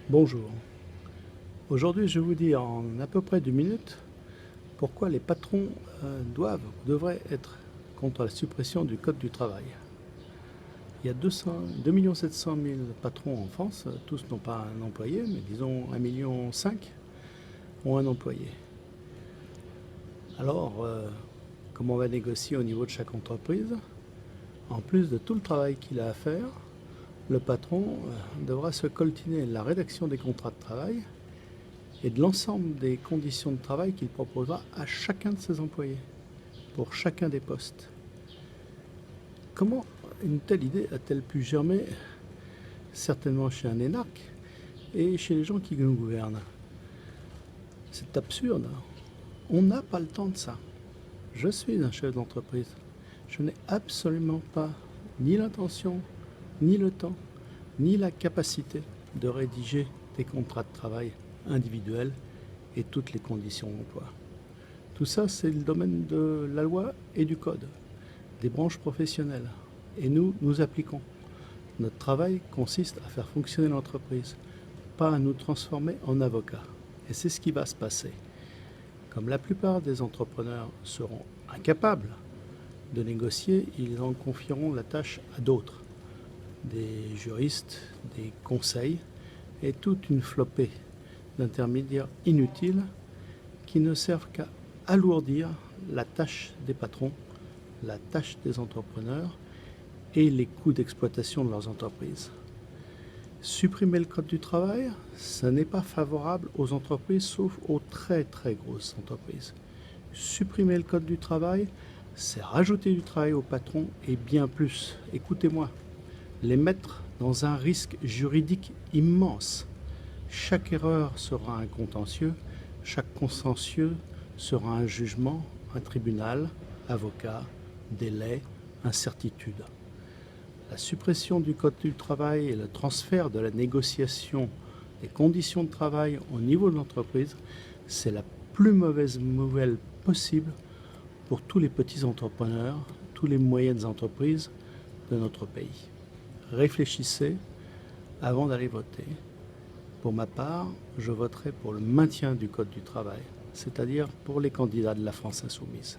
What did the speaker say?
Bonjour. Aujourd'hui, je vais vous dire en à peu près 2 minutes pourquoi les patrons doivent ou devraient être contre la suppression du Code du travail. Il y a 2 700 000 patrons en France, tous n'ont pas un employé, mais disons 1,5 million ont un employé. Alors, comment on va négocier au niveau de chaque entreprise? En plus de tout le travail qu'il a à faire, le patron devra se coltiner la rédaction des contrats de travail et de l'ensemble des conditions de travail qu'il proposera à chacun de ses employés, pour chacun des postes. Comment une telle idée a-t-elle pu germer? Certainement chez un énarque et chez les gens qui nous gouvernent. C'est absurde. On n'a pas le temps de ça. Je suis un chef d'entreprise. Je n'ai absolument pas ni l'intention, ni le temps, ni la capacité de rédiger des contrats de travail individuels et toutes les conditions d'emploi. Tout ça, c'est le domaine de la loi et du code, des branches professionnelles. Et nous appliquons. Notre travail consiste à faire fonctionner l'entreprise, pas à nous transformer en avocats. Et c'est ce qui va se passer. Comme la plupart des entrepreneurs seront incapables de négocier, ils en confieront la tâche à d'autres, des juristes, des conseils et toute une flopée d'intermédiaires inutiles qui ne servent qu'à alourdir la tâche des patrons, la tâche des entrepreneurs et les coûts d'exploitation de leurs entreprises. Supprimer le code du travail, ça n'est pas favorable aux entreprises, sauf aux très très grosses entreprises. Supprimer le code du travail, c'est rajouter du travail aux patrons et bien plus. Écoutez-moi, les mettre dans un risque juridique immense. Chaque erreur sera un contentieux, chaque contentieux sera un jugement, un tribunal, avocat, délai, incertitude. La suppression du code du travail et le transfert de la négociation des conditions de travail au niveau de l'entreprise, c'est la plus mauvaise nouvelle possible pour tous les petits entrepreneurs, toutes les moyennes entreprises de notre pays. Réfléchissez avant d'aller voter. Pour ma part, je voterai pour le maintien du Code du travail, c'est-à-dire pour les candidats de la France insoumise.